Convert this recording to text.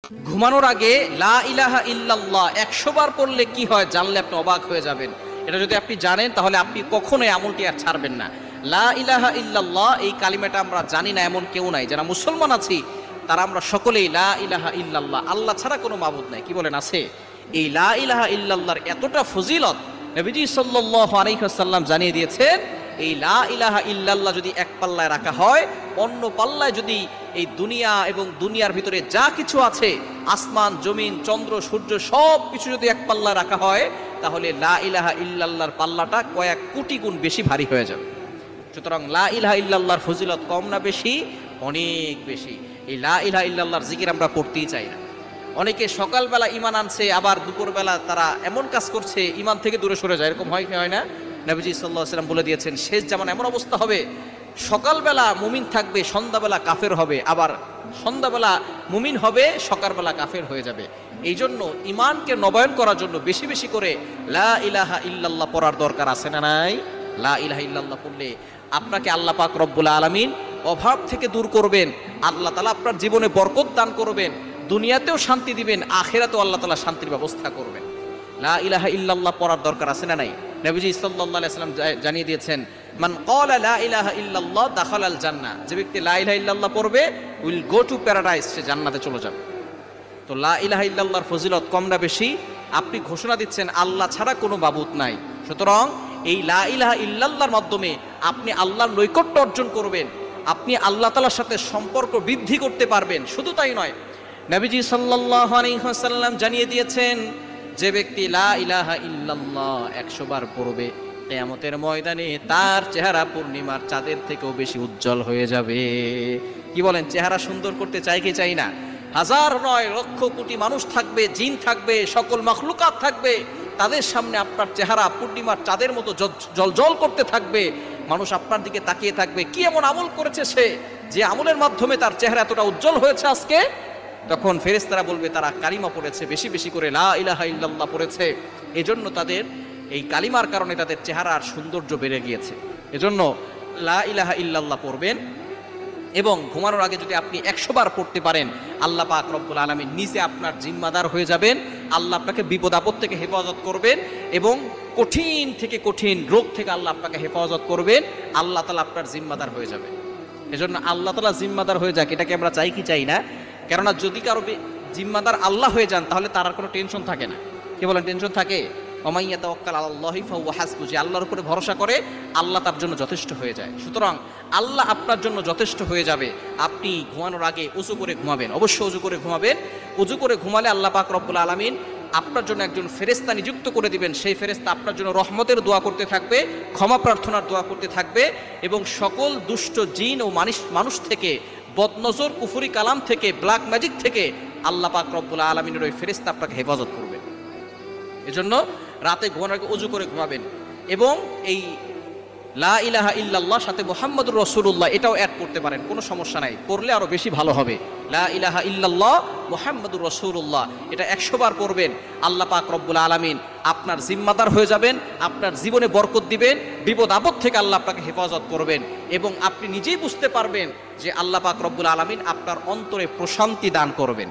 ঘুমানোর আগে লা ইলাহা ইল্লাল্লাহ 100 বার পড়লে কি হয় জানলে আপনি অবাক হয়ে যাবেন। এটা যদি আপনি জানেন তাহলে আপনি কখনোই আমলটি আর ছাড়বেন না। লা ইলাহা ইল্লাল্লাহ এই কালিমাটা আমরা জানি না এমন কেউ নাই। যারা মুসলমান আছি তারা আমরা সকলেই লা ইলাহা ইল্লাল্লাহ, আল্লাহ ছাড়া কোনো মাবুদ নাই, কি বলেন আছে? এই লা ইলাহা ইল্লাল্লাহর এতটা ফজিলত নবীজি সাল্লাল্লাহু আলাইহি ওয়াসাল্লাম জানিয়ে দিয়েছেন। এই লা ইলাহা ইল্লাল্লাহ যদি এক পাল্লায় রাখা হয়, অন্য পাল্লায় যদি এই দুনিয়া এবং দুনিয়ার ভিতরে যা কিছু আছে, আসমান জমিন চন্দ্র সূর্য সব কিছু যদি এক পাল্লায় রাখা হয়, তাহলে লা ইলাহা ইল্লাল্লাহর পাল্লাটা কয়েক কোটি গুণ বেশি ভারী হয়ে যাবে। সুতরাং লা ইলাহা ইল্লাল্লাহর ফজিলত কম না বেশি? অনেক বেশি। এই লা ইলাহা ইল্লাল্লাহর জিকির আমরা করতেই চাই না। অনেকে সকালবেলা ঈমান আনছে, আবার দুপুরবেলা তারা এমন কাজ করছে ঈমান থেকে দূরে সরে যায়, এরকম হয় কি হয় না? নবীজি সাল্লাল্লাহু আলাইহি ওয়াসাল্লাম বলে দিয়েছেন, শেষ জামানায় এমন অবস্থা হবে, সকালবেলা মুমিন থাকবে, সন্ধ্যাবেলা কাফের হবে, আবার সন্ধ্যাবেলা মুমিন হবে, সকালবেলা কাফের হয়ে যাবে। এই জন্য ঈমানকে নবায়ন করার জন্য বেশি বেশি করে লা ইলাহা ইল্লাল্লাহ পড়ার দরকার আছে না নাই? লা ইলাহা ইল্লাল্লাহ পড়লে আপনাকে আল্লাহ পাক রব্বুল আলামিন অভাব থেকে দূর করবেন, আল্লাহ তাআলা আপনার জীবনে বরকত দান করবেন, দুনিয়াতেও শান্তি দিবেন, আখিরাতেও আল্লাহ তাআলা শান্তির ব্যবস্থা করবেন। লা ইলাহা ইল্লাল্লাহ পড়ার দরকার আছে না নাই? নবীজি সাল্লাল্লাহু আলাইহি ওয়াসাল্লাম জানিয়ে দিয়েছেন, মান ক্বালা লা ইলাহা ইল্লাল্লাহ দাখালাল জান্নাহ, যে ব্যক্তি লা ইলাহা ইল্লাল্লাহ পড়বে উইল গো টু প্যারাডাইস, সে জান্নাতে চলে যাবে। তো লা ইলাহা ইল্লাল্লাহর ফজিলত কম না বেশি? আপনি ঘোষণা দিচ্ছেন আল্লাহ ছাড়া কোনো মাবুদ নাই। সুতরাং এই লা ইলাহা ইল্লাল্লাহর মাধ্যমে আপনি আল্লাহর নৈকট্য অর্জন করবেন, আপনি আল্লাহ তাআলার সাথে সম্পর্ক বৃদ্ধি করতে পারবেন। শুধু তাই নয়, নবীজি সাল্লাল্লাহু আলাইহি ওয়াসাল্লাম জানিয়ে দিয়েছেন, যে ব্যক্তি লা ইলাহা ইল্লাল্লাহ 100 বার পড়বে, কিয়ামতের ময়দানে তার চেহারা পূর্ণিমার চাঁদের থেকেও বেশি উজ্জ্বল হয়ে যাবে। কি বলেন? চেহারা সুন্দর করতে চাই কি চাই না? হাজার নয় লক্ষ কোটি মানুষ থাকবে, জিন থাকবে, সকল মাখলুকাত থাকবে, তাদের সামনে আপনার চেহারা পূর্ণিমার চাঁদের মতো জলজল করতে থাকবে। মানুষ আপনার দিকে তাকিয়ে থাকবে, কি এমন আমল করেছে সে, যে আমলের মাধ্যমে তার চেহারা এতটা উজ্জ্বল হয়েছে আজকে। তখন ফেরেশতারা বলবে তারা কালিমা পড়েছে, বেশি বেশি করে লা ইলাহা ইল্লাল্লাহ পড়েছে, এজন্য তাদের এই কালিমার কারণে তাদের চেহারার সৌন্দর্য বেড়ে গিয়েছে। এজন্য লা ইলাহা ইল্লাল্লাহ পড়বেন, এবং ঘুমানোর আগে যদি আপনি 100 বার পড়তে পারেন, আল্লাহ পাক রব্বুল আলামিন নিজে আপনার জিম্মাদার হয়ে যাবেন। আল্লাহ আপনাকে বিপদ আপদ থেকে হেফাজত করবেন, এবং কঠিন থেকে কঠিন রোগ থেকে আল্লাহ আপনাকে হেফাজত করবেন। আল্লাহ তাআলা আপনার জিম্মাদার হয়ে যাবে। এজন্য আল্লাহ তাআলা জিম্মাদার হয়ে যাক, এটাকে আমরা চাই কি চাই না? কেননা যদি কারো জিম্মাদার আল্লাহ হয়ে যান, তাহলে তার আর কোনো টেনশন থাকে না। কি বলেন? টেনশন থাকে? ওয়া মান ইয়াতাওয়াক্কাল আলাল্লাহি ফাহুয়া হাসবুহ, যে আল্লাহর উপরে ভরসা করে আল্লাহ তার জন্য যথেষ্ট হয়ে যায়। সুতরাং আল্লাহ আপনার জন্য যথেষ্ট হয়ে যাবে। আপনি ঘুমানোর আগে উযু করে ঘুমাবেন, অবশ্যই উযু করে ঘুমাবেন। উযু করে ঘুমালে আল্লাহ পাক রব্বুল আলামিন আপনার জন্য একজন ফেরেশতা নিযুক্ত করে দিবেন। সেই ফেরেশতা আপনার জন্য রহমতের দোয়া করতে থাকবে, ক্ষমা প্রার্থনার দোয়া করতে থাকবে, এবং সকল দুষ্ট জিন ও মানুষ থেকে, বদনজর কুফরি কালাম থেকে, ব্ল্যাক ম্যাজিক থেকে আল্লাহ পাক রব্বুল আলামিনের ওই ফেরেশতা আপনাকে হেফাজত করবে। এজন্য রাতে ঘুমানোর আগে ওযু করে ঘুমাবেন, এবং এই লা ইলাহা ইল্লাল্লাহ সাথে মুহাম্মাদুর রাসূলুল্লাহ এটাও অ্যাড করতে পারেন, কোনো সমস্যা নাই, পড়লে আরো বেশি ভালো হবে। লা ইলাহা ইল্লাল্লাহ মুহাম্মাদুর রাসূলুল্লাহ, এটা 100 বার পড়বেন। আল্লাহ পাক রব্বুল আলামিন আপনার জিম্মাদার হয়ে যাবেন, আপনার জীবনে বরকত দিবেন, বিপদ আপদ থেকে আল্লাহ আপনাকে হেফাজত করবেন, এবং আপনি নিজেই বুঝতে পারবেন যে আল্লাহ পাক রব্বুল আলামিন আপনার অন্তরে প্রশান্তি দান করবেন।